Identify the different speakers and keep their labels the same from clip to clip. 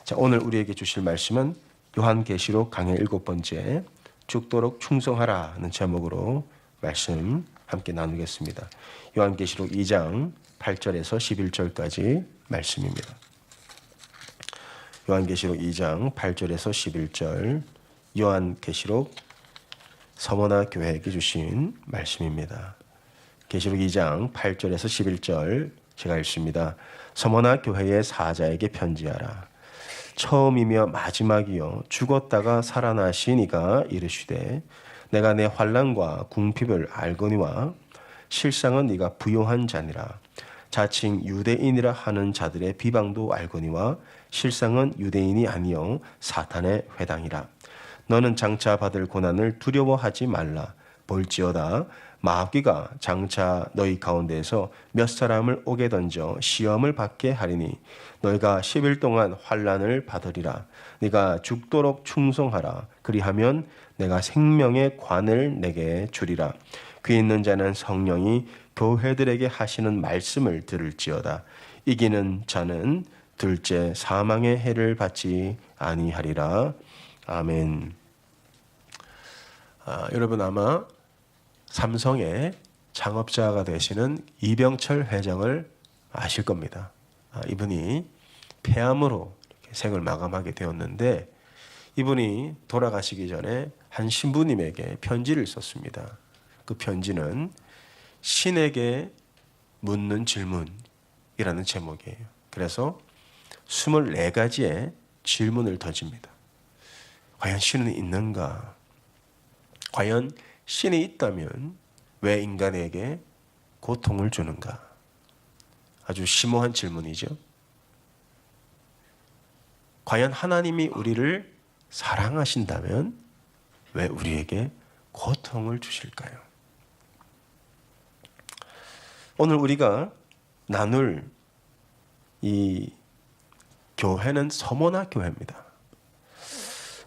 Speaker 1: 자, 오늘 우리에게 주실 말씀은 요한계시록 강의 7번째 죽도록 충성하라는 제목으로 말씀 함께 나누겠습니다. 요한계시록 2장 8절에서 11절까지 말씀입니다. 요한계시록 2장 8절에서 11절 요한계시록 서머나 교회에게 주신 말씀입니다. 계시록 2장 8절에서 11절 제가 읽습니다. 서머나 교회의 사자에게 편지하라. 처음이며 마지막이요 죽었다가 살아나신 이가 이르시되 내가 내 환난과 궁핍을 알거니와 실상은 네가 부요한 자니라. 자칭 유대인이라 하는 자들의 비방도 알거니와 실상은 유대인이 아니요 사탄의 회당이라. 너는 장차 받을 고난을 두려워하지 말라. 볼지어다 마귀가 장차 너희 가운데에서 몇 사람을 옥에 던져 시험을 받게 하리니 너희가 10일 동안 환난을 받으리라. 네가 죽도록 충성하라. 그리하면 내가 생명의 관을 내게 주리라. 귀 있는 자는 성령이 교회들에게 하시는 말씀을 들을지어다. 이기는 자는 둘째 사망의 해를 받지 아니하리라. 아멘. 여러분 아마 삼성의 창업자가 되시는 이병철 회장을 아실 겁니다. 이분이 폐암으로 이렇게 생을 마감하게 되었는데 이분이 돌아가시기 전에 한 신부님에게 편지를 썼습니다. 그 편지는 신에게 묻는 질문이라는 제목이에요. 그래서 24가지의 질문을 던집니다. 과연 신은 있는가? 과연 신이 있다면 왜 인간에게 고통을 주는가? 아주 심오한 질문이죠. 과연 하나님이 우리를 사랑하신다면 왜 우리에게 고통을 주실까요? 오늘 우리가 나눌 이 교회는 서머나 교회입니다.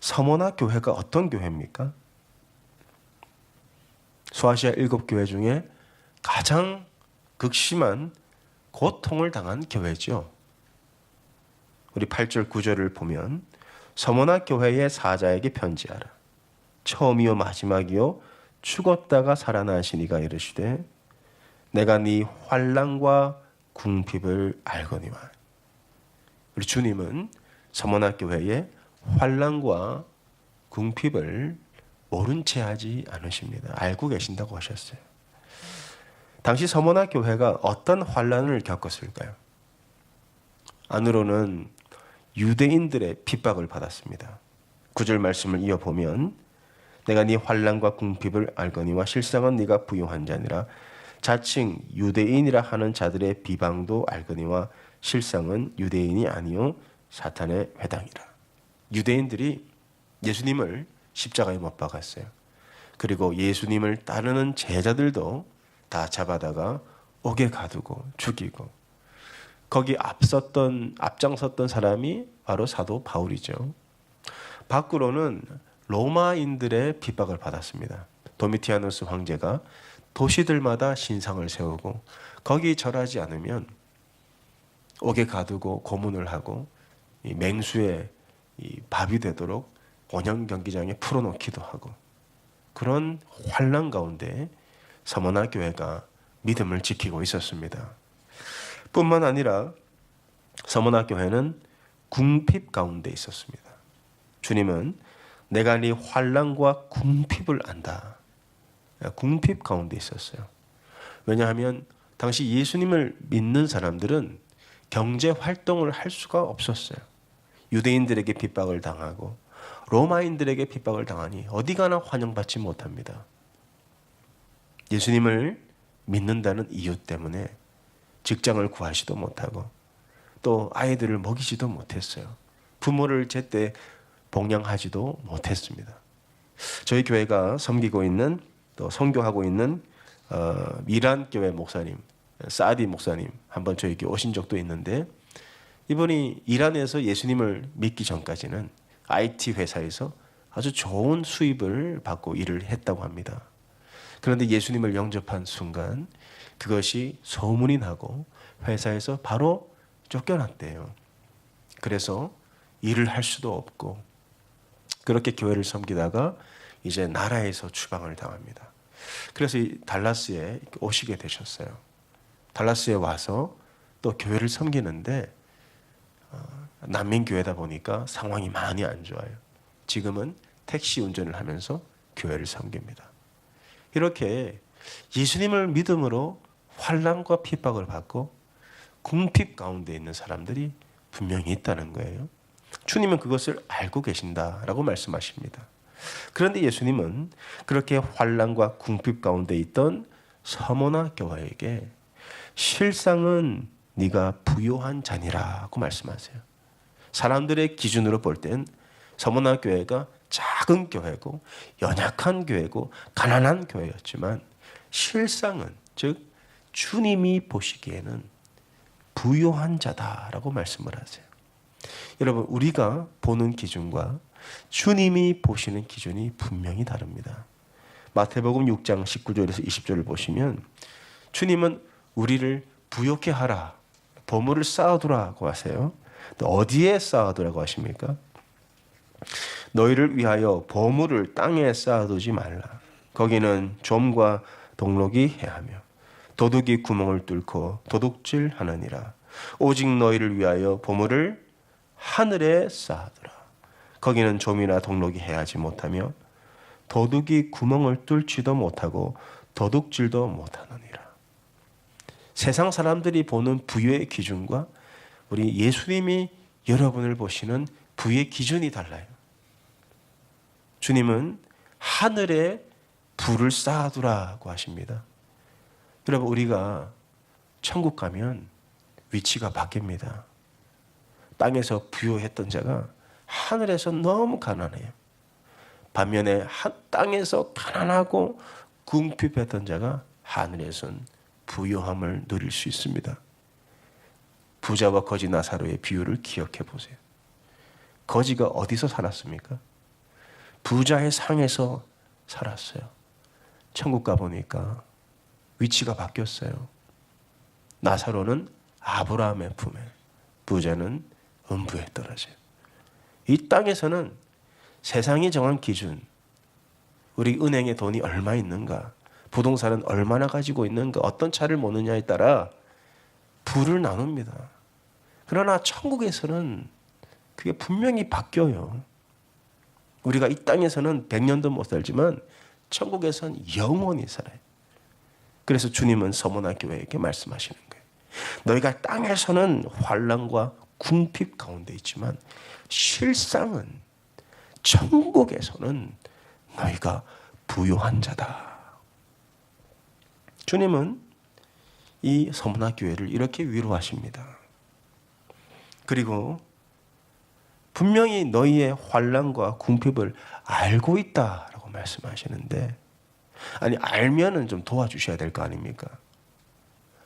Speaker 1: 서머나 교회가 어떤 교회입니까? 소아시아 7교회 중에 가장 극심한 고통을 당한 교회죠. 우리 8절 9절을 보면 서머나 교회의 사자에게 편지하라. 처음이요 마지막이요 죽었다가 살아나신 이가 이르시되 내가 네 환난과 궁핍을 알거니와. 우리 주님은 서머나 교회의 환난과 궁핍을 모른 채 하지 않으십니다. 알고 계신다고 하셨어요. 당시 서머나 교회가 어떤 환난을 겪었을까요? 안으로는 유대인들의 핍박을 받았습니다. 9절 말씀을 이어보면 내가 네 환난과 궁핍을 알거니와 실상은 네가 부요한 자니라. 자칭 유대인이라 하는 자들의 비방도 알거니와 실상은 유대인이 아니요 사탄의 회당이라. 유대인들이 예수님을 십자가에 못 박았어요. 그리고 예수님을 따르는 제자들도 다 잡아다가 옥에 가두고 죽이고 거기 앞장섰던 사람이 바로 사도 바울이죠. 밖으로는 로마인들의 핍박을 받았습니다. 도미티아누스 황제가 도시들마다 신상을 세우고 거기 절하지 않으면 옥에 가두고 고문을 하고 이 맹수의 이 밥이 되도록 원형 경기장에 풀어놓기도 하고 그런 환난 가운데 서머나 교회가 믿음을 지키고 있었습니다. 뿐만 아니라 서머나 교회는 궁핍 가운데 있었습니다. 주님은 내가 네 환난과 궁핍을 안다. 궁핍 가운데 있었어요. 왜냐하면 당시 예수님을 믿는 사람들은 경제 활동을 할 수가 없었어요. 유대인들에게 핍박을 당하고 로마인들에게 핍박을 당하니 어디 가나 환영받지 못합니다. 예수님을 믿는다는 이유 때문에 직장을 구하지도 못하고 또 아이들을 먹이지도 못했어요. 부모를 제때 봉양하지도 못했습니다. 저희 교회가 섬기고 있는 또 선교하고 있는 미란 교회 목사님, 사디 목사님 한번 저희 교회 오신 적도 있는데 이분이 이란에서 예수님을 믿기 전까지는 IT 회사에서 아주 좋은 수입을 받고 일을 했다고 합니다. 그런데 예수님을 영접한 순간 그것이 소문이 나고 회사에서 바로 쫓겨났대요. 그래서 일을 할 수도 없고 그렇게 교회를 섬기다가 이제 나라에서 추방을 당합니다. 그래서 이 달라스에 오시게 되셨어요. 달라스에 와서 또 교회를 섬기는데 난민교회다 보니까 상황이 많이 안 좋아요. 지금은 택시 운전을 하면서 교회를 섬깁니다. 이렇게 예수님을 믿음으로 환난과 핍박을 받고 궁핍 가운데 있는 사람들이 분명히 있다는 거예요. 주님은 그것을 알고 계신다라고 말씀하십니다. 그런데 예수님은 그렇게 환난과 궁핍 가운데 있던 서모나 교회에게 실상은 네가 부요한 자니라고 말씀하세요. 사람들의 기준으로 볼 땐 서모나 교회가 작은 교회고 연약한 교회고 가난한 교회였지만 실상은 즉 주님이 보시기에는 부요한 자다라고 말씀을 하세요. 여러분 우리가 보는 기준과 주님이 보시는 기준이 분명히 다릅니다. 마태복음 6장 19절에서 20절을 보시면 주님은 우리를 부요케 하라, 보물을 쌓아두라고 하세요. 어디에 쌓아두라고 하십니까? 너희를 위하여 보물을 땅에 쌓아두지 말라. 거기는 좀과 동록이 해하며 도둑이 구멍을 뚫고 도둑질하느니라. 오직 너희를 위하여 보물을 하늘에 쌓아두라. 거기는 좀이나 동록이 해하지 못하며 도둑이 구멍을 뚫지도 못하고 도둑질도 못하느니라. 세상 사람들이 보는 부유의 기준과 우리 예수님이 여러분을 보시는 부유의 기준이 달라요. 주님은 하늘에 불을 쌓아두라고 하십니다. 여러분 우리가 천국 가면 위치가 바뀝니다. 땅에서 부유했던 자가 하늘에서 너무 가난해요. 반면에 땅에서 가난하고 궁핍했던 자가 하늘에선 부유함을 누릴 수 있습니다. 부자와 거지 나사로의 비유를 기억해 보세요. 거지가 어디서 살았습니까? 부자의 상에서 살았어요. 천국 가보니까 위치가 바뀌었어요. 나사로는 아브라함의 품에, 부자는 음부에 떨어져요. 이 땅에서는 세상이 정한 기준, 우리 은행에 돈이 얼마 있는가, 부동산은 얼마나 가지고 있는가, 어떤 차를 모느냐에 따라 부를 나눕니다. 그러나 천국에서는 그게 분명히 바뀌어요. 우리가 이 땅에서는 100년도 못 살지만 천국에서는 영원히 살아요. 그래서 주님은 서모나 교회에게 말씀하시는 거예요. 너희가 땅에서는 환난과 궁핍 가운데 있지만 실상은 천국에서는 너희가 부요한 자다. 주님은 이 서모나 교회를 이렇게 위로하십니다. 그리고 분명히 너희의 환난과 궁핍을 알고 있다라고 말씀하시는데, 아니 알면은 좀 도와주셔야 될 거 아닙니까?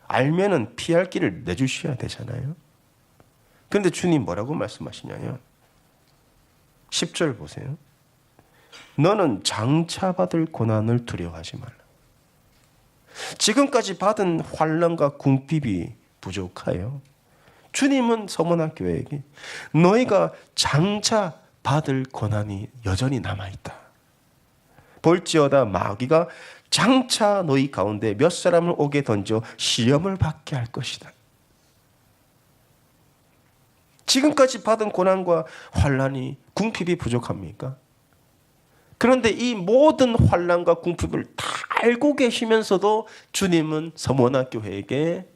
Speaker 1: 알면은 피할 길을 내주셔야 되잖아요. 그런데 주님 뭐라고 말씀하시냐면 10절 보세요. 너는 장차 받을 고난을 두려워하지 말라. 지금까지 받은 환난과 궁핍이 부족하여 주님은 서모나 교회에게 너희가 장차 받을 고난이 여전히 남아있다. 볼지어다 마귀가 장차 너희 가운데 몇 사람을 오게 던져 시험을 받게 할 것이다. 지금까지 받은 고난과 환난이 궁핍이 부족합니까? 그런데 이 모든 환난과 궁핍을 다 알고 계시면서도 주님은 서모나 교회에게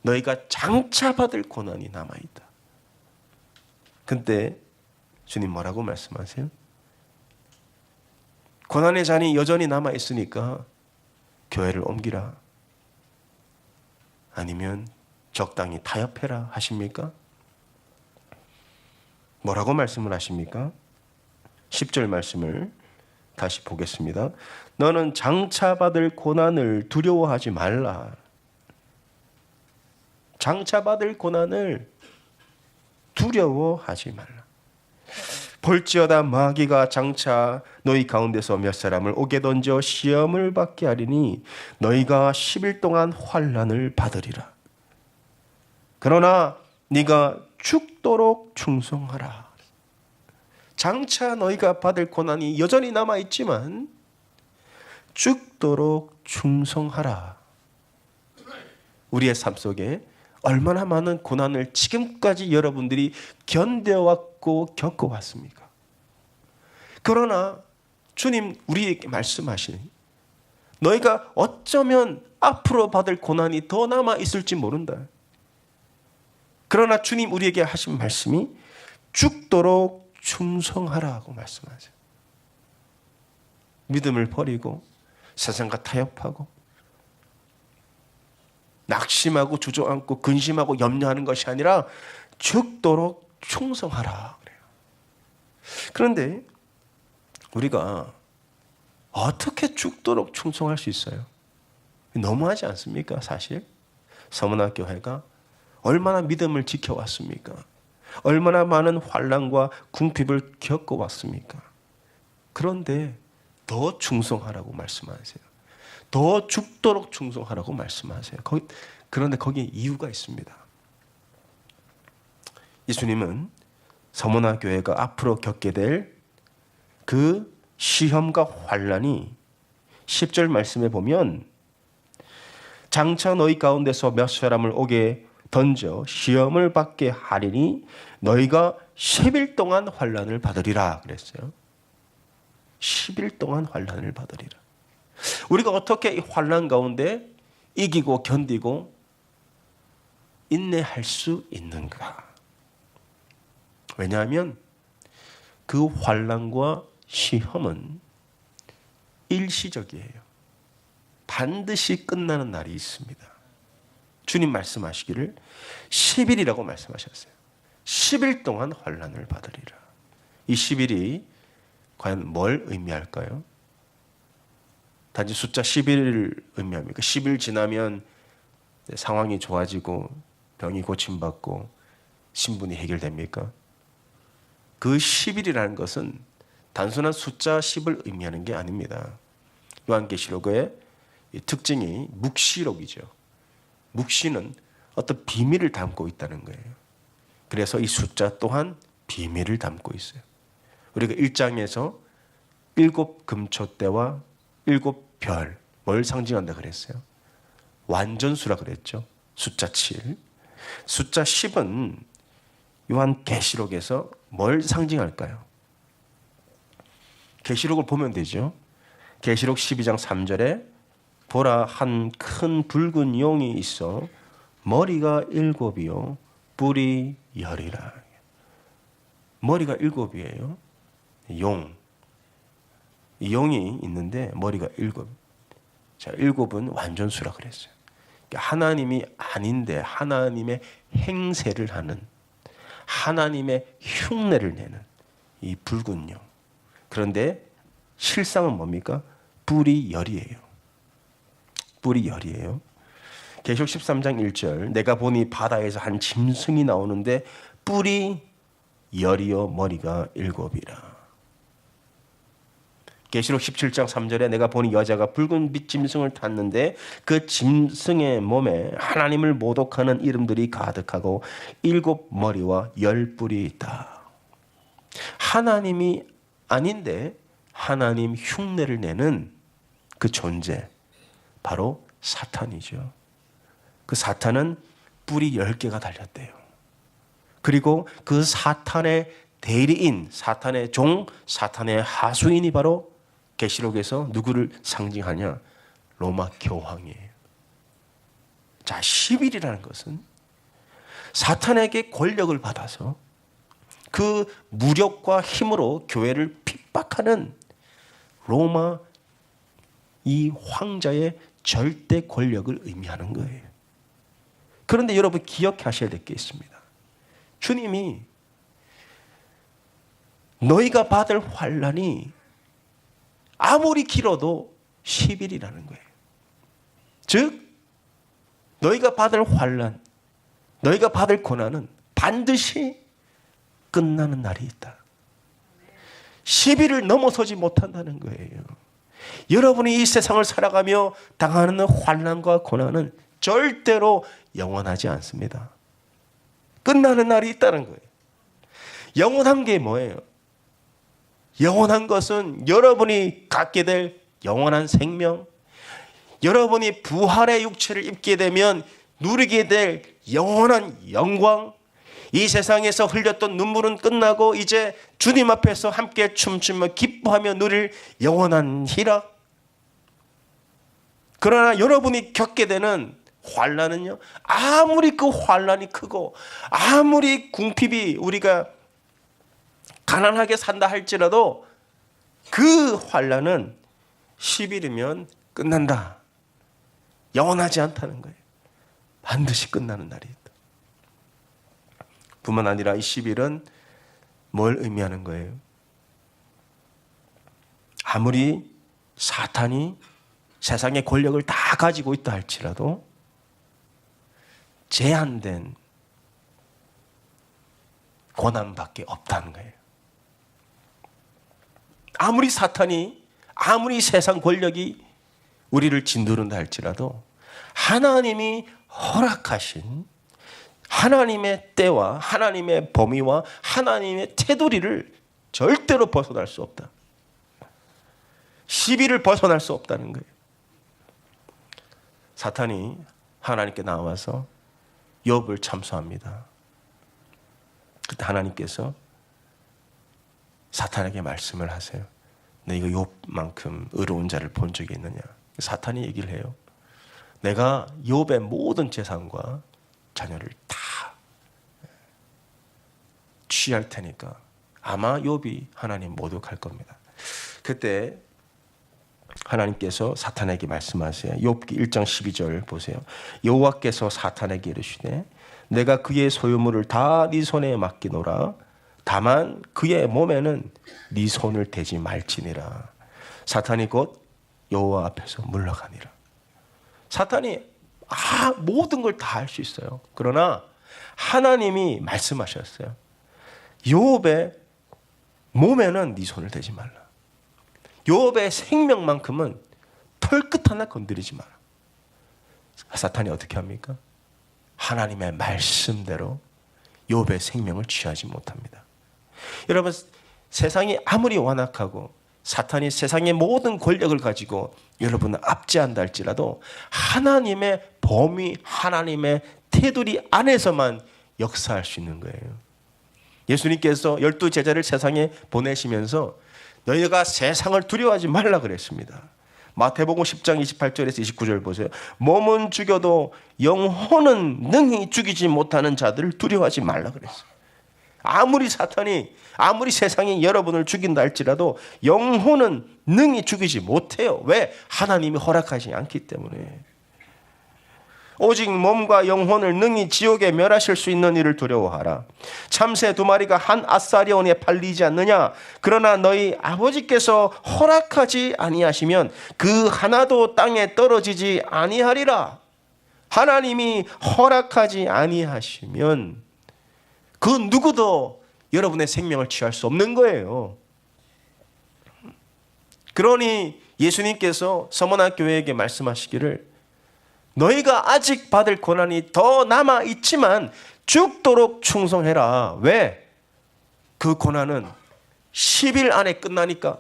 Speaker 1: 너희가 장차 받을 고난이 남아있다. 근데 주님 뭐라고 말씀하세요? 고난의 잔이 여전히 남아있으니까 교회를 옮기라. 아니면 적당히 타협해라 하십니까? 뭐라고 말씀을 하십니까? 10절 말씀을 다시 보겠습니다. 너는 장차 받을 고난을 두려워하지 말라. 장차 받을 고난을 두려워하지 말라. 볼지어다 마귀가 장차 너희 가운데서 몇 사람을 오게 던져 시험을 받게 하리니 너희가 10일 동안 환난을 받으리라. 그러나 네가 죽도록 충성하라. 장차 너희가 받을 고난이 여전히 남아있지만 죽도록 충성하라. 우리의 삶 속에 얼마나 많은 고난을 지금까지 여러분들이 견뎌왔고 겪어왔습니까? 그러나 주님 우리에게 말씀하시니 너희가 어쩌면 앞으로 받을 고난이 더 남아 있을지 모른다. 그러나 주님 우리에게 하신 말씀이 죽도록 충성하라고 말씀하세요. 믿음을 버리고 세상과 타협하고 낙심하고 주저앉고 근심하고 염려하는 것이 아니라 죽도록 충성하라 그래요. 그런데 우리가 어떻게 죽도록 충성할 수 있어요? 너무하지 않습니까? 사실 서문화 교회가 얼마나 믿음을 지켜왔습니까? 얼마나 많은 환난과 궁핍을 겪어왔습니까? 그런데 더 충성하라고 말씀하세요. 더 죽도록 충성하라고 말씀하세요. 그런데 거기에 이유가 있습니다. 예수님은 서문화 교회가 앞으로 겪게 될 그 시험과 환난이 10절 말씀에 보면 장차 너희 가운데서 몇 사람을 오게 던져 시험을 받게 하리니 너희가 10일 동안 환난을 받으리라 그랬어요. 10일 동안 환난을 받으리라. 우리가 어떻게 이 환난 가운데 이기고 견디고 인내할 수 있는가? 왜냐하면 그 환난과 시험은 일시적이에요. 반드시 끝나는 날이 있습니다. 주님 말씀하시기를 10일이라고 말씀하셨어요. 10일 동안 환난을 받으리라. 이 10일이 과연 뭘 의미할까요? 단지 숫자 11을 의미합니까? 10일 지나면 상황이 좋아지고 병이 고침받고 신분이 해결됩니까? 그 10일이라는 것은 단순한 숫자 10을 의미하는 게 아닙니다. 요한계시록의 특징이 묵시록이죠. 묵시는 어떤 비밀을 담고 있다는 거예요. 그래서 이 숫자 또한 비밀을 담고 있어요. 우리가 1장에서 7 금초대와 7 별, 뭘 상징한다 그랬어요? 완전수라 그랬죠. 숫자 7. 숫자 10은 요한계시록에서 뭘 상징할까요? 계시록을 보면 되죠. 계시록 12장 3절에 보라 한 큰 붉은 용이 있어 머리가 7이요 뿔이 10이라. 머리가 7이에요. 용. 용이 있는데 머리가 7. 자, 7은 완전수라 그랬어요. 그러니까 하나님이 아닌데 하나님의 행세를 하는, 하나님의 흉내를 내는 이 붉은 용. 그런데 실상은 뭡니까? 뿔이 10이에요. 뿔이 10이에요. 계시록 13장 1절 내가 보니 바다에서 한 짐승이 나오는데 뿔이 10이요 머리가 7이라. 계시록 17장 3절에 내가 보니 여자가 붉은 빛 짐승을 탔는데 그 짐승의 몸에 하나님을 모독하는 이름들이 가득하고 7머리와 10뿔이 있다. 하나님이 아닌데 하나님 흉내를 내는 그 존재, 바로 사탄이죠. 그 사탄은 뿔이 10개가 달렸대요. 그리고 그 사탄의 대리인, 사탄의 종, 사탄의 하수인이 바로 계시록에서 누구를 상징하냐? 로마 교황이에요. 자, 10일이라는 것은 사탄에게 권력을 받아서 그 무력과 힘으로 교회를 핍박하는 로마 이 황자의 절대 권력을 의미하는 거예요. 그런데 여러분 기억하셔야 될 게 있습니다. 주님이 너희가 받을 환난이 아무리 길어도 10일이라는 거예요. 즉 너희가 받을 환난, 너희가 받을 고난은 반드시 끝나는 날이 있다. 10일을 넘어서지 못한다는 거예요. 여러분이 이 세상을 살아가며 당하는 환난과 고난은 절대로 영원하지 않습니다. 끝나는 날이 있다는 거예요. 영원한 게 뭐예요? 영원한 것은 여러분이 갖게 될 영원한 생명, 여러분이 부활의 육체를 입게 되면 누리게 될 영원한 영광, 이 세상에서 흘렸던 눈물은 끝나고 이제 주님 앞에서 함께 춤추며 기뻐하며 누릴 영원한 희락. 그러나 여러분이 겪게 되는 환난은요, 아무리 그 환난이 크고 아무리 궁핍이 우리가 가난하게 산다 할지라도 그 환난은 10일이면 끝난다. 영원하지 않다는 거예요. 반드시 끝나는 날이 있다. 뿐만 아니라 이 10일은 뭘 의미하는 거예요? 아무리 사탄이 세상의 권력을 다 가지고 있다 할지라도 제한된 고난밖에 없다는 거예요. 아무리 사탄이, 아무리 세상 권력이 우리를 짓누른다 할지라도 하나님이 허락하신 하나님의 때와 하나님의 범위와 하나님의 테두리를 절대로 벗어날 수 없다. 시비를 벗어날 수 없다는 거예요. 사탄이 하나님께 나와서 욥을 참소합니다. 그때 하나님께서 사탄에게 말씀을 하세요. 너희가 욥만큼 의로운 자를 본 적이 있느냐? 사탄이 얘기를 해요. 내가 욥의 모든 재산과 자녀를 다 취할 테니까 아마 욥이 하나님 모독할 겁니다. 그때 하나님께서 사탄에게 말씀하세요. 욥기 1장 12절 보세요. 여호와께서 사탄에게 이르시되 내가 그의 소유물을 다 네 손에 맡기노라. 다만 그의 몸에는 네 손을 대지 말지니라. 사탄이 곧 여호와 앞에서 물러가니라. 사탄이 모든 걸 다 할 수 있어요. 그러나 하나님이 말씀하셨어요. 욥의 몸에는 네 손을 대지 말라. 욥의 생명만큼은 털끝 하나 건드리지 마라. 사탄이 어떻게 합니까? 하나님의 말씀대로 욥의 생명을 취하지 못합니다. 여러분, 세상이 아무리 완악하고 사탄이 세상의 모든 권력을 가지고 여러분을 압제한다 할지라도 하나님의 범위, 하나님의 테두리 안에서만 역사할 수 있는 거예요. 예수님께서 12제자를 세상에 보내시면서 너희가 세상을 두려워하지 말라 그랬습니다. 마태복음 10장 28절에서 29절 보세요. 몸은 죽여도 영혼은 능히 죽이지 못하는 자들을 두려워하지 말라 그랬어요. 아무리 사탄이, 아무리 세상이 여러분을 죽인다 할지라도 영혼은 능히 죽이지 못해요. 왜? 하나님이 허락하지 않기 때문에. 오직 몸과 영혼을 능히 지옥에 멸하실 수 있는 이를 두려워하라. 참새 2마리가 한 아사리온에 팔리지 않느냐? 그러나 너희 아버지께서 허락하지 아니하시면 그 하나도 땅에 떨어지지 아니하리라. 하나님이 허락하지 아니하시면 그 누구도 여러분의 생명을 취할 수 없는 거예요. 그러니 예수님께서 서머나 교회에게 말씀하시기를 너희가 아직 받을 고난이 더 남아 있지만 죽도록 충성해라. 왜? 그 고난은 10일 안에 끝나니까,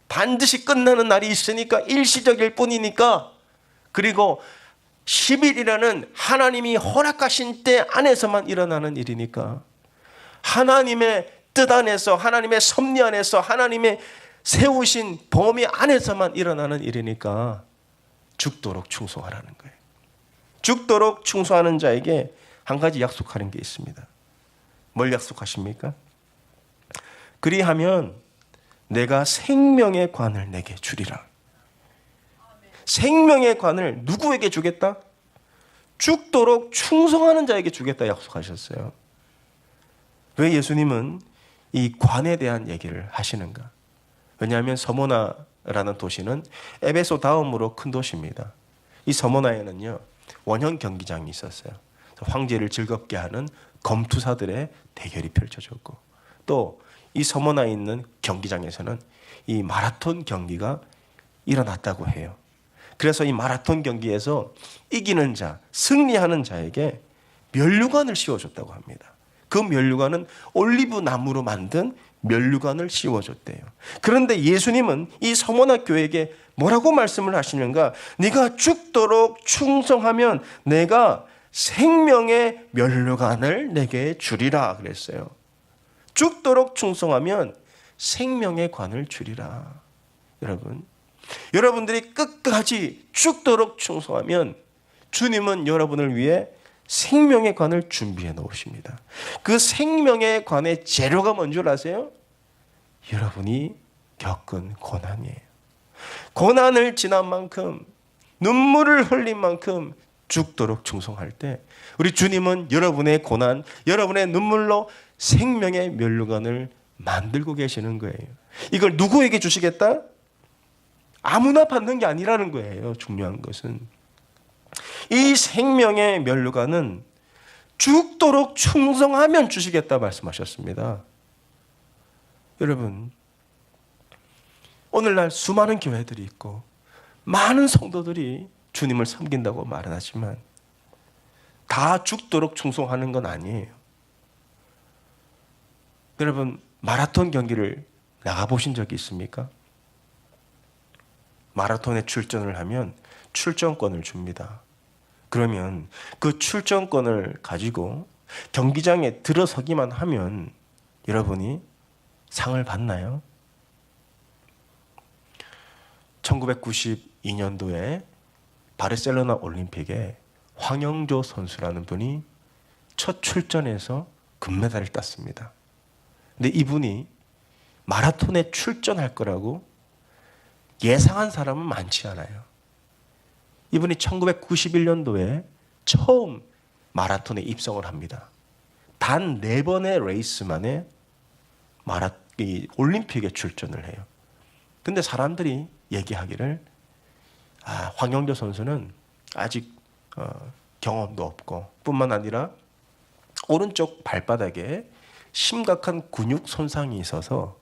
Speaker 1: 반드시 끝나는 날이 있으니까, 일시적일 뿐이니까, 그리고 10일이라는 하나님이 허락하신 때 안에서만 일어나는 일이니까, 하나님의 뜻 안에서, 하나님의 섭리 안에서, 하나님의 세우신 범위 안에서만 일어나는 일이니까 죽도록 충성하라는 거예요. 죽도록 충성하는 자에게 한 가지 약속하는 게 있습니다. 뭘 약속하십니까? 그리하면 내가 생명의 관을 내게 주리라. 생명의 관을 누구에게 주겠다? 죽도록 충성하는 자에게 주겠다 약속하셨어요. 왜 예수님은 이 관에 대한 얘기를 하시는가? 왜냐하면 서모나라는 도시는 에베소 다음으로 큰 도시입니다. 이 서모나에는요, 원형 경기장이 있었어요. 황제를 즐겁게 하는 검투사들의 대결이 펼쳐졌고, 또 이 서모나에 있는 경기장에서는 이 마라톤 경기가 일어났다고 해요. 그래서 이 마라톤 경기에서 이기는 자, 승리하는 자에게 면류관을 씌워줬다고 합니다. 그 면류관은 올리브 나무로 만든 면류관을 씌워줬대요. 그런데 예수님은 이 서머나 교회에게 뭐라고 말씀을 하시는가? 네가 죽도록 충성하면 내가 생명의 면류관을 내게 주리라 그랬어요. 죽도록 충성하면 생명의 관을 주리라. 여러분들이 끝까지 죽도록 충성하면 주님은 여러분을 위해 생명의 관을 준비해 놓으십니다. 그 생명의 관의 재료가 뭔 줄 아세요? 여러분이 겪은 고난이에요. 고난을 지난 만큼, 눈물을 흘린 만큼 죽도록 충성할 때 우리 주님은 여러분의 고난, 여러분의 눈물로 생명의 면류관을 만들고 계시는 거예요. 이걸 누구에게 주시겠다? 아무나 받는 게 아니라는 거예요. 중요한 것은 이 생명의 면류관은 죽도록 충성하면 주시겠다 말씀하셨습니다. 여러분, 오늘날 수많은 교회들이 있고 많은 성도들이 주님을 섬긴다고 말은 하지만 다 죽도록 충성하는 건 아니에요. 여러분, 마라톤 경기를 나가보신 적이 있습니까? 마라톤에 출전을 하면 출전권을 줍니다. 그러면 그 출전권을 가지고 경기장에 들어서기만 하면 여러분이 상을 받나요? 1992년도에 바르셀로나 올림픽에 황영조 선수라는 분이 첫 출전에서 금메달을 땄습니다. 근데 이분이 마라톤에 출전할 거라고 예상한 사람은 많지 않아요. 이분이 1991년도에 처음 마라톤에 입성을 합니다. 단 4번의 레이스 만에 올림픽에 출전을 해요. 근데 사람들이 얘기하기를 황영조 선수는 아직 경험도 없고 뿐만 아니라 오른쪽 발바닥에 심각한 근육 손상이 있어서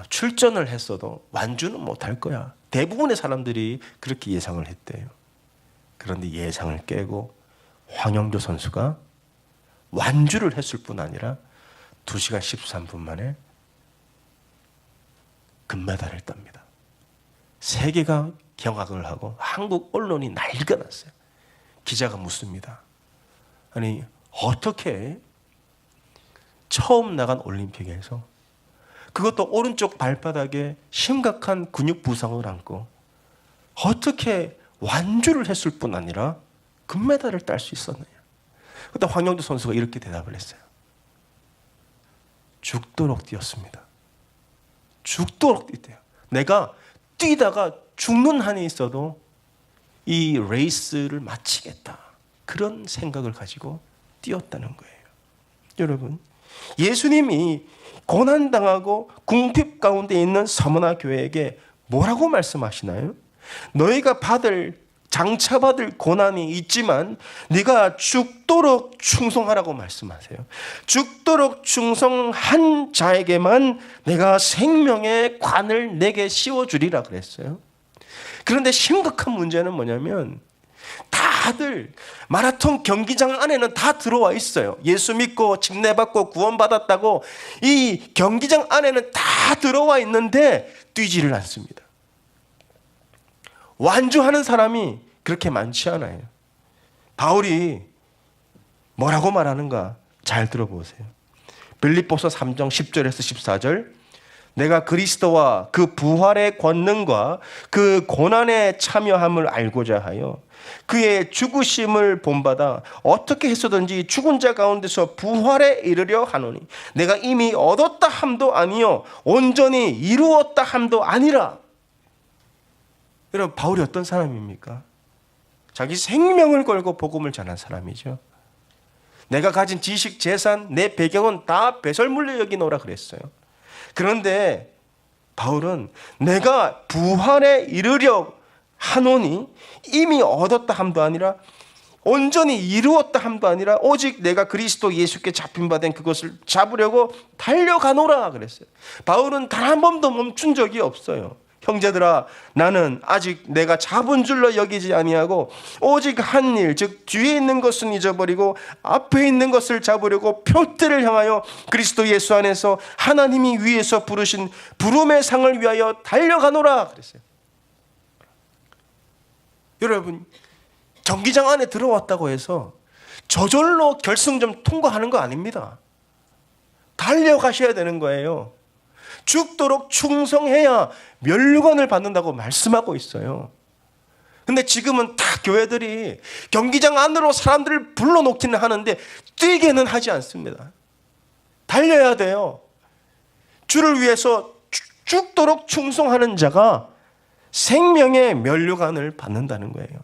Speaker 1: 출전을 했어도 완주는 못할 거야. 대부분의 사람들이 그렇게 예상을 했대요. 그런데 예상을 깨고 황영조 선수가 완주를 했을 뿐 아니라 2시간 13분 만에 금메달을 땁니다. 세계가 경악을 하고 한국 언론이 난리가 났어요. 기자가 묻습니다. 아니, 어떻게 처음 나간 올림픽에서 그것도 오른쪽 발바닥에 심각한 근육 부상을 안고 어떻게 완주를 했을 뿐 아니라 금메달을 딸 수 있었느냐. 그때 황영조 선수가 이렇게 대답을 했어요. 죽도록 뛰었습니다. 죽도록 뛰대요. 내가 뛰다가 죽는 한이 있어도 이 레이스를 마치겠다. 그런 생각을 가지고 뛰었다는 거예요. 여러분, 예수님이 고난당하고 궁핍 가운데 있는 서머나 교회에게 뭐라고 말씀하시나요? 너희가 장차 받을 고난이 있지만 네가 죽도록 충성하라고 말씀하세요. 죽도록 충성한 자에게만 내가 생명의 관을 내게 씌워주리라 그랬어요. 그런데 심각한 문제는 뭐냐면 다들 마라톤 경기장 안에는 다 들어와 있어요. 예수 믿고 침례받고 구원받았다고 이 경기장 안에는 다 들어와 있는데 뛰지를 않습니다. 완주하는 사람이 그렇게 많지 않아요. 바울이 뭐라고 말하는가 잘 들어보세요. 빌립보서 3장 10절에서 14절 내가 그리스도와 그 부활의 권능과 그 고난에 참여함을 알고자 하여 그의 죽으심을 본받아 어떻게 해서든지 죽은 자 가운데서 부활에 이르려 하노니 내가 이미 얻었다 함도 아니요 온전히 이루었다 함도 아니라. 여러분, 바울이 어떤 사람입니까? 자기 생명을 걸고 복음을 전한 사람이죠. 내가 가진 지식, 재산, 내 배경은 다 배설물로 여기노라 그랬어요. 그런데 바울은 내가 부활에 이르려 하노니 이미 얻었다 함도 아니라 온전히 이루었다 함도 아니라 오직 내가 그리스도 예수께 잡힌 바 된 그것을 잡으려고 달려가노라 그랬어요. 바울은 단 한 번도 멈춘 적이 없어요. 형제들아, 나는 아직 내가 잡은 줄로 여기지 아니하고 오직 한 일, 즉 뒤에 있는 것은 잊어버리고 앞에 있는 것을 잡으려고 표대를 향하여 그리스도 예수 안에서 하나님이 위에서 부르신 부름의 상을 위하여 달려가노라 그랬어요. 여러분, 경기장 안에 들어왔다고 해서 저절로 결승점 통과하는 거 아닙니다. 달려가셔야 되는 거예요. 죽도록 충성해야 면류관을 받는다고 말씀하고 있어요. 근데 지금은 다 교회들이 경기장 안으로 사람들을 불러놓기는 하는데 뛰게는 하지 않습니다. 달려야 돼요. 주를 위해서 죽도록 충성하는 자가 생명의 면류관을 받는다는 거예요.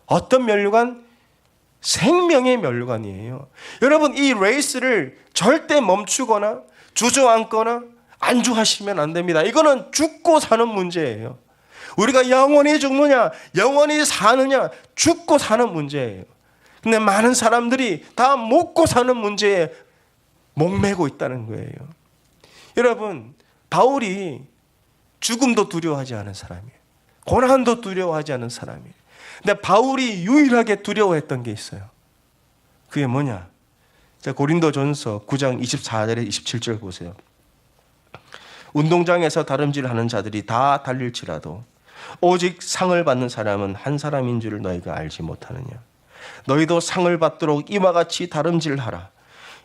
Speaker 1: 어떤 면류관? 생명의 면류관이에요. 여러분, 이 레이스를 절대 멈추거나 주저앉거나 안주하시면 안 됩니다. 이거는 죽고 사는 문제예요. 우리가 영원히 죽느냐, 영원히 사느냐, 죽고 사는 문제예요. 근데 많은 사람들이 다 먹고 사는 문제에 목매고 있다는 거예요. 여러분, 바울이 죽음도 두려워하지 않은 사람이에요. 고난도 두려워하지 않은 사람이에요. 근데 바울이 유일하게 두려워했던 게 있어요. 그게 뭐냐? 자, 고린도전서 9장 24절에 27절 보세요. 운동장에서 다름질하는 자들이 다 달릴지라도 오직 상을 받는 사람은 한 사람인 줄 너희가 알지 못하느냐? 너희도 상을 받도록 이와 같이 다름질하라.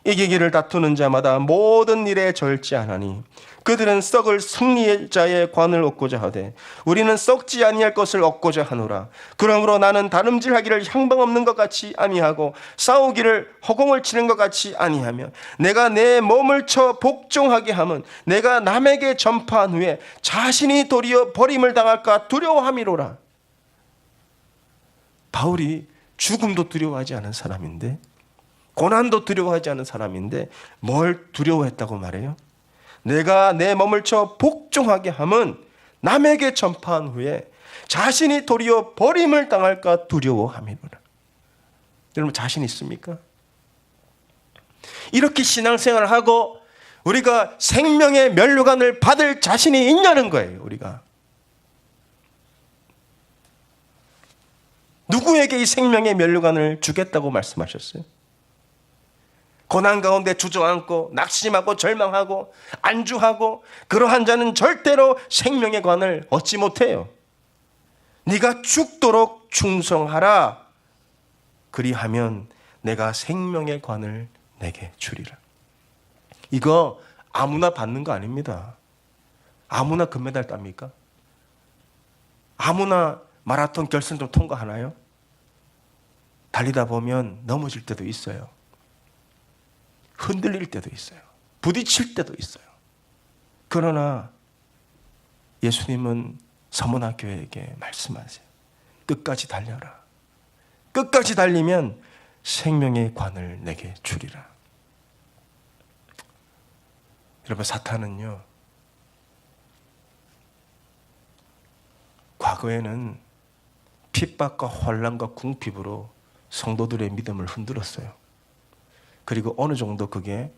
Speaker 1: 이기기를 다투는 자마다 모든 일에 절제하나니 그들은 썩을 승리자의 관을 얻고자 하되 우리는 썩지 아니할 것을 얻고자 하노라. 그러므로 나는 다름질하기를 향방 없는 것 같이 아니하고 싸우기를 허공을 치는 것 같이 아니하며 내가 내 몸을 쳐 복종하게 하면 내가 남에게 전파한 후에 자신이 도리어 버림을 당할까 두려워함이로라. 바울이 죽음도 두려워하지 않은 사람인데, 고난도 두려워하지 않은 사람인데 뭘 두려워했다고 말해요? 내가 내 몸을 쳐 복종하게 하면 남에게 전파한 후에 자신이 도리어 버림을 당할까 두려워함이로라. 여러분, 자신 있습니까? 이렇게 신앙생활을 하고 우리가 생명의 면류관을 받을 자신이 있냐는 거예요. 우리가 누구에게 이 생명의 면류관을 주겠다고 말씀하셨어요? 고난 가운데 주저앉고 낙심하고 절망하고 안주하고 그러한 자는 절대로 생명의 관을 얻지 못해요. 네가 죽도록 충성하라. 그리하면 내가 생명의 관을 내게 주리라. 이거 아무나 받는 거 아닙니다. 아무나 금메달 땁니까? 아무나 마라톤 결승점 통과하나요? 달리다 보면 넘어질 때도 있어요. 흔들릴 때도 있어요. 부딪힐 때도 있어요. 그러나 예수님은 서문화 교회에게 말씀하세요. 끝까지 달려라. 끝까지 달리면 생명의 관을 내게 주리라. 여러분, 사탄은요, 과거에는 핍박과 환난과 궁핍으로 성도들의 믿음을 흔들었어요. 그리고 어느 정도 그게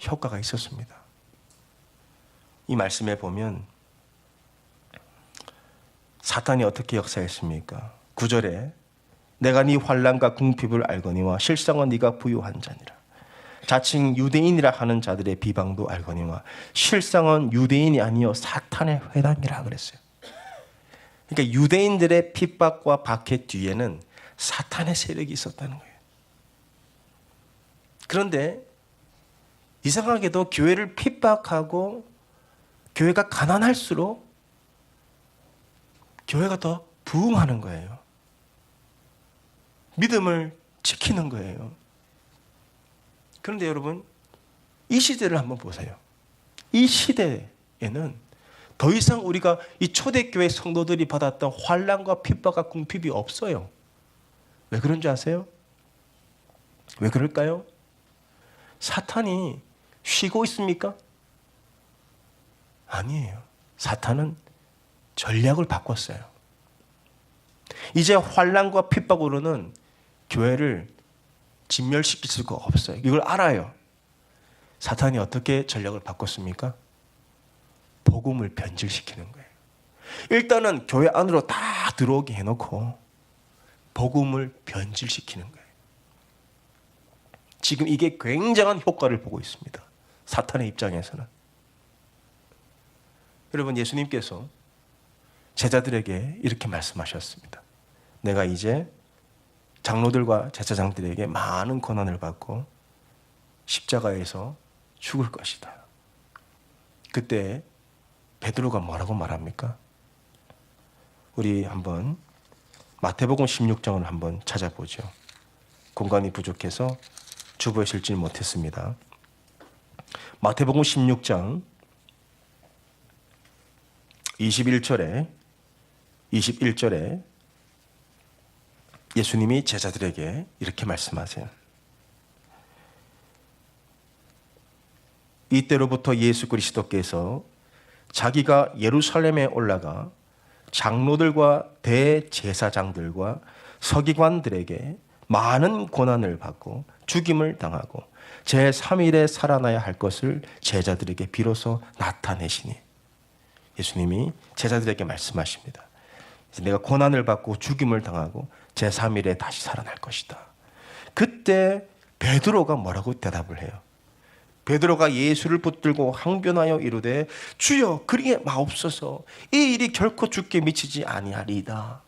Speaker 1: 효과가 있었습니다. 이 말씀에 보면 사탄이 어떻게 역사했습니까? 9절에 내가 네 환난과 궁핍을 알거니와 실상은 네가 부유한 자니라. 자칭 유대인이라 하는 자들의 비방도 알거니와 실상은 유대인이 아니요 사탄의 회당이라 그랬어요. 그러니까 유대인들의 핍박과 박해 뒤에는 사탄의 세력이 있었다는 거예요. 그런데 이상하게도 교회를 핍박하고 교회가 가난할수록 교회가 더 부흥하는 거예요. 믿음을 지키는 거예요. 그런데 여러분, 이 시대를 한번 보세요. 이 시대에는 더 이상 우리가 이 초대교회 성도들이 받았던 환난과 핍박과 궁핍이 없어요. 왜 그런 줄 아세요? 왜 그럴까요? 사탄이 쉬고 있습니까? 아니에요. 사탄은 전략을 바꿨어요. 이제 환난과 핍박으로는 교회를 진멸시킬 수가 없어요. 이걸 알아요. 사탄이 어떻게 전략을 바꿨습니까? 복음을 변질시키는 거예요. 일단은 교회 안으로 다 들어오게 해놓고 복음을 변질시키는 거예요. 지금 이게 굉장한 효과를 보고 있습니다. 사탄의 입장에서는. 여러분, 예수님께서 제자들에게 이렇게 말씀하셨습니다. 내가 이제 장로들과 제사장들에게 많은 고난을 받고 십자가에서 죽을 것이다. 그때 베드로가 뭐라고 말합니까? 우리 한번 마태복음 16장을 한번 찾아보죠. 공간이 부족해서 주보에 실지 못했습니다. 마태복음 16장 21절에 예수님이 제자들에게 이렇게 말씀하세요. 이때로부터 예수 그리스도께서 자기가 예루살렘에 올라가 장로들과 대제사장들과 서기관들에게 많은 고난을 받고 죽임을 당하고 제3일에 살아나야 할 것을 제자들에게 비로소 나타내시니, 예수님이 제자들에게 말씀하십니다. 내가 고난을 받고 죽임을 당하고 제3일에 다시 살아날 것이다. 그때 베드로가 뭐라고 대답을 해요? 베드로가 예수를 붙들고 항변하여 이르되 주여 그리에 마옵소서, 이 일이 결코 죽게 미치지 아니하리이다.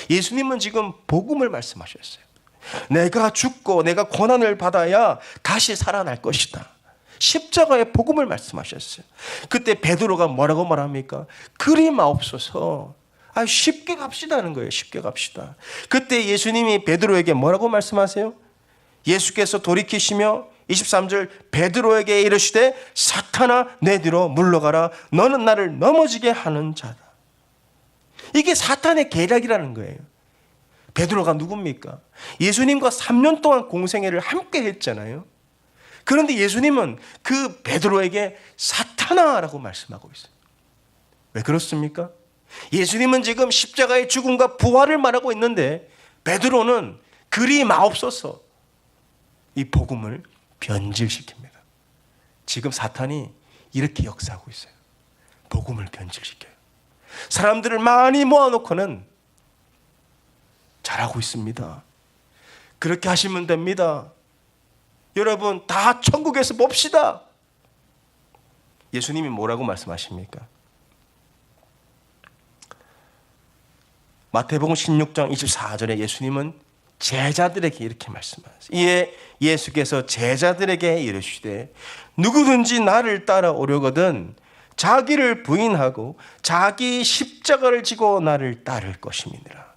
Speaker 1: 예수님은 지금 복음을 말씀하셨어요. 내가 죽고 내가 고난을 받아야 다시 살아날 것이다. 십자가의 복음을 말씀하셨어요. 그때 베드로가 뭐라고 말합니까? 그리 마옵소서. 쉽게 갑시다는 거예요. 쉽게 갑시다. 그때 예수님이 베드로에게 뭐라고 말씀하세요? 예수께서 돌이키시며 23절 베드로에게 이르시되 사탄아 내 뒤로 물러가라, 너는 나를 넘어지게 하는 자다. 이게 사탄의 계략이라는 거예요. 베드로가 누굽니까? 예수님과 3년 동안 공생애를 함께 했잖아요. 그런데 예수님은 그 베드로에게 사탄아라고 말씀하고 있어요. 왜 그렇습니까? 예수님은 지금 십자가의 죽음과 부활을 말하고 있는데 베드로는 그리 마옵소서, 이 복음을 변질시킵니다. 지금 사탄이 이렇게 역사하고 있어요. 복음을 변질시켜요. 사람들을 많이 모아놓고는 잘하고 있습니다. 그렇게 하시면 됩니다. 여러분 다 천국에서 봅시다. 예수님이 뭐라고 말씀하십니까? 마태복음 16장 24절에 예수님은 제자들에게 이렇게 말씀하셨어요. 이에 예수께서 제자들에게 이르시되 누구든지 나를 따라오려거든 자기를 부인하고 자기 십자가를 지고 나를 따를 것임이니라.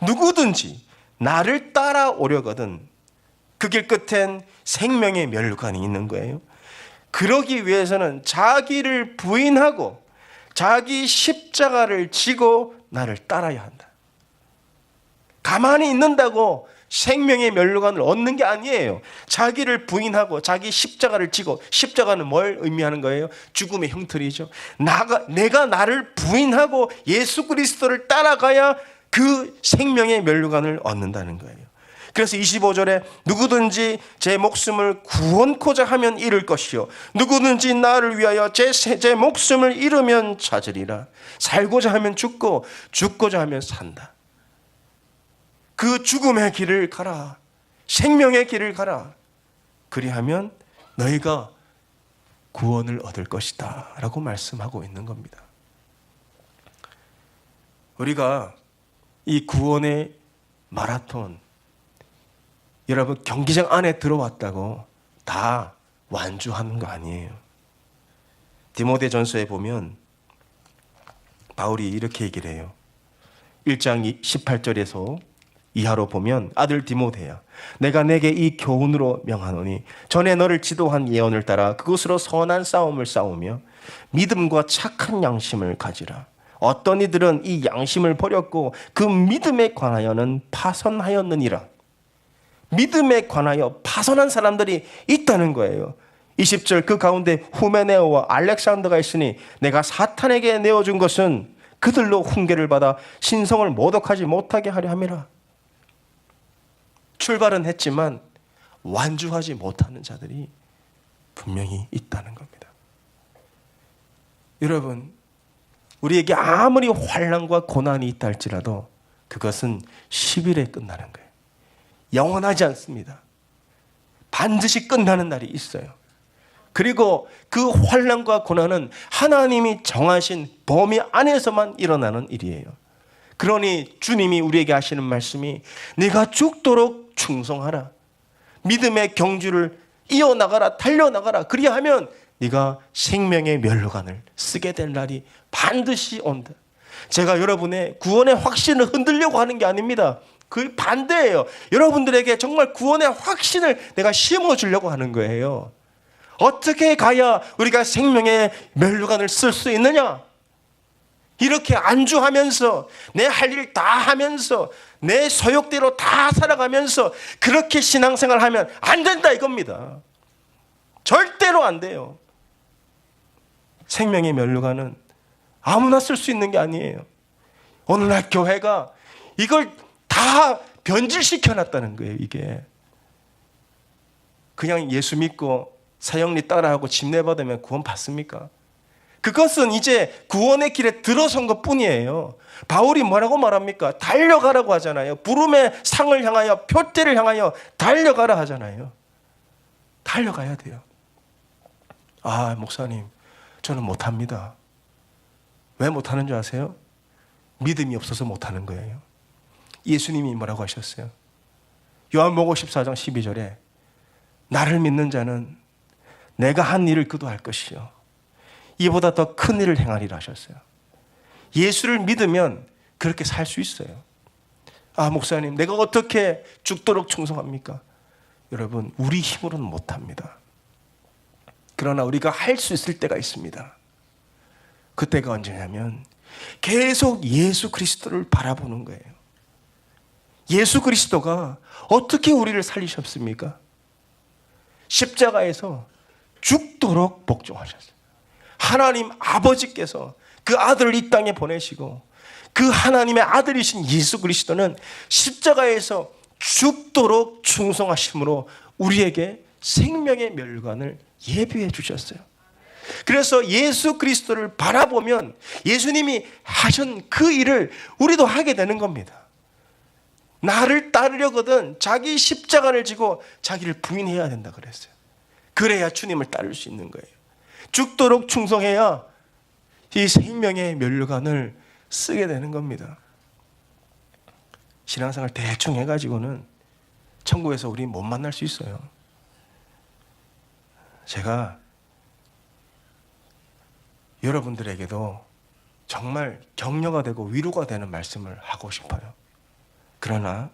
Speaker 1: 누구든지 나를 따라오려거든, 그 길 끝엔 생명의 멸관이 있는 거예요. 그러기 위해서는 자기를 부인하고 자기 십자가를 지고 나를 따라야 한다. 가만히 있는다고 생명의 멸관을 얻는 게 아니에요. 자기를 부인하고 자기 십자가를 지고, 십자가는 뭘 의미하는 거예요? 죽음의 형틀이죠. 내가 나를 부인하고 예수 그리스도를 따라가야 그 생명의 멸관을 얻는다는 거예요. 그래서 25절에 누구든지 제 목숨을 구원코자 하면 잃을 것이요 누구든지 나를 위하여 제 목숨을 잃으면 찾으리라. 살고자 하면 죽고 죽고자 하면 산다. 그 죽음의 길을 가라, 생명의 길을 가라. 그리하면 너희가 구원을 얻을 것이다 라고 말씀하고 있는 겁니다. 우리가 이 구원의 마라톤, 여러분 경기장 안에 들어왔다고 다 완주하는 거 아니에요. 디모데전서에 보면 바울이 이렇게 얘기를 해요. 1장 18절에서 이하로 보면 아들 디모데야, 내가 내게 이 교훈으로 명하노니 전에 너를 지도한 예언을 따라 그것으로 선한 싸움을 싸우며 믿음과 착한 양심을 가지라. 어떤 이들은 이 양심을 버렸고 그 믿음에 관하여는 파선하였느니라. 믿음에 관하여 파선한 사람들이 있다는 거예요. 20절 그 가운데 후메네오와 알렉산더가 있으니 내가 사탄에게 내어준 것은 그들로 훈계를 받아 신성을 모독하지 못하게 하려 함이라. 출발은 했지만 완주하지 못하는 자들이 분명히 있다는 겁니다. 여러분, 우리에게 아무리 환난과 고난이 있다 할지라도 그것은 10일에 끝나는 거예요. 영원하지 않습니다. 반드시 끝나는 날이 있어요. 그리고 그 환난과 고난은 하나님이 정하신 범위 안에서만 일어나는 일이에요. 그러니 주님이 우리에게 하시는 말씀이 네가 죽도록 충성하라. 믿음의 경주를 이어나가라, 달려나가라. 그리하면 네가 생명의 면류관을 쓰게 될 날이 반드시 온다. 제가 여러분의 구원의 확신을 흔들려고 하는 게 아닙니다. 그 반대예요. 여러분들에게 정말 구원의 확신을 내가 심어주려고 하는 거예요. 어떻게 가야 우리가 생명의 면류관을 쓸 수 있느냐? 이렇게 안주하면서 내 할 일 다 하면서 내 소욕대로 다 살아가면서 그렇게 신앙생활 하면 안 된다 이겁니다. 절대로 안 돼요. 생명의 면류관은 아무나 쓸 수 있는 게 아니에요. 어느 날 교회가 이걸 다 변질시켜 놨다는 거예요. 이게 그냥 예수 믿고 사형리 따라하고 집 내받으면 구원 받습니까? 그것은 이제 구원의 길에 들어선 것 뿐이에요. 바울이 뭐라고 말합니까? 달려가라고 하잖아요. 부름의 상을 향하여, 표대를 향하여 달려가라 하잖아요. 달려가야 돼요. 아, 목사님, 저는 못합니다. 왜 못하는 줄 아세요? 믿음이 없어서 못하는 거예요. 예수님이 뭐라고 하셨어요? 요한복음 14장 12절에 나를 믿는 자는 내가 한 일을 그도 할 것이요 이보다 더 큰 일을 행하리라 하셨어요. 예수를 믿으면 그렇게 살 수 있어요. 아, 목사님, 내가 어떻게 죽도록 충성합니까? 여러분, 우리 힘으로는 못합니다. 그러나 우리가 할 수 있을 때가 있습니다. 그때가 언제냐면 계속 예수 그리스도를 바라보는 거예요. 예수 그리스도가 어떻게 우리를 살리셨습니까? 십자가에서 죽도록 복종하셨어요. 하나님 아버지께서 그 아들을 이 땅에 보내시고 그 하나님의 아들이신 예수 그리스도는 십자가에서 죽도록 충성하심으로 우리에게 생명의 면류관을 예비해 주셨어요. 그래서 예수 그리스도를 바라보면 예수님이 하신 그 일을 우리도 하게 되는 겁니다. 나를 따르려거든 자기 십자가를 지고 자기를 부인해야 된다 그랬어요. 그래야 주님을 따를 수 있는 거예요. 죽도록 충성해야 이 생명의 면류관을 쓰게 되는 겁니다. 신앙생활 대충 해가지고는 천국에서 우리 못 만날 수 있어요. 제가 여러분들에게도 정말 격려가 되고 위로가 되는 말씀을 하고 싶어요. 그러나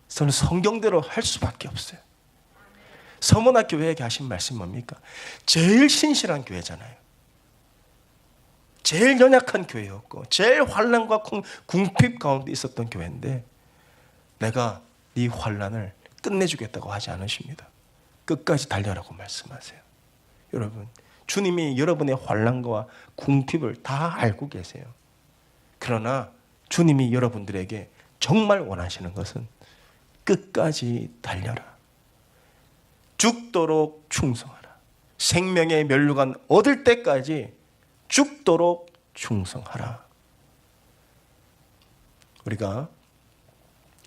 Speaker 1: 저는 성경대로 할 수밖에 없어요. 서문학 교회에게 하신 말씀 뭡니까? 제일 신실한 교회잖아요. 제일 연약한 교회였고 제일 환난과 궁핍 가운데 있었던 교회인데 내가 네 환난을 끝내주겠다고 하지 않으십니다. 끝까지 달려라고 말씀하세요. 여러분, 주님이 여러분의 환난과 궁핍을 다 알고 계세요. 그러나 주님이 여러분들에게 정말 원하시는 것은 끝까지 달려라. 죽도록 충성하라. 생명의 면류관 얻을 때까지 죽도록 충성하라. 우리가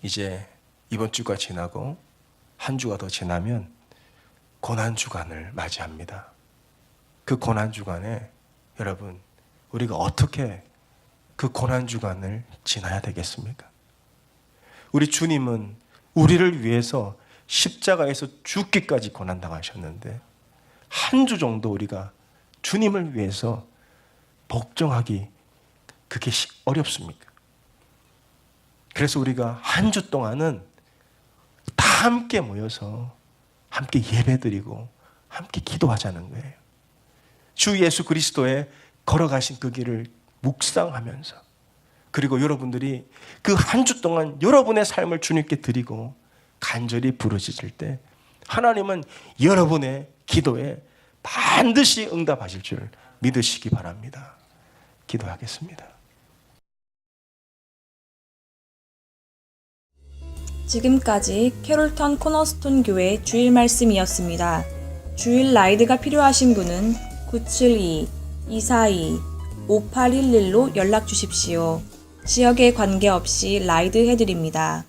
Speaker 1: 이제 이번 주가 지나고 한 주가 더 지나면 고난주간을 맞이합니다. 그 고난주간에 여러분, 우리가 어떻게 그 고난주간을 지나야 되겠습니까? 우리 주님은 우리를 위해서 십자가에서 죽기까지 고난당하셨는데 한 주 정도 우리가 주님을 위해서 복종하기 그게 어렵습니까? 그래서 우리가 한 주 동안은 다 함께 모여서 함께 예배드리고 함께 기도하자는 거예요. 주 예수 그리스도의 걸어가신 그 길을 묵상하면서 그리고 여러분들이 그 한 주 동안 여러분의 삶을 주님께 드리고 간절히 부르짖을 때 하나님은 여러분의 기도에 반드시 응답하실 줄 믿으시기 바랍니다. 기도하겠습니다.
Speaker 2: 지금까지 캐롤턴 코너스톤 교회 주일 말씀이었습니다. 주일 라이드가 필요하신 분은 972-242 5811로 연락 주십시오. 지역에 관계없이 라이드 해드립니다.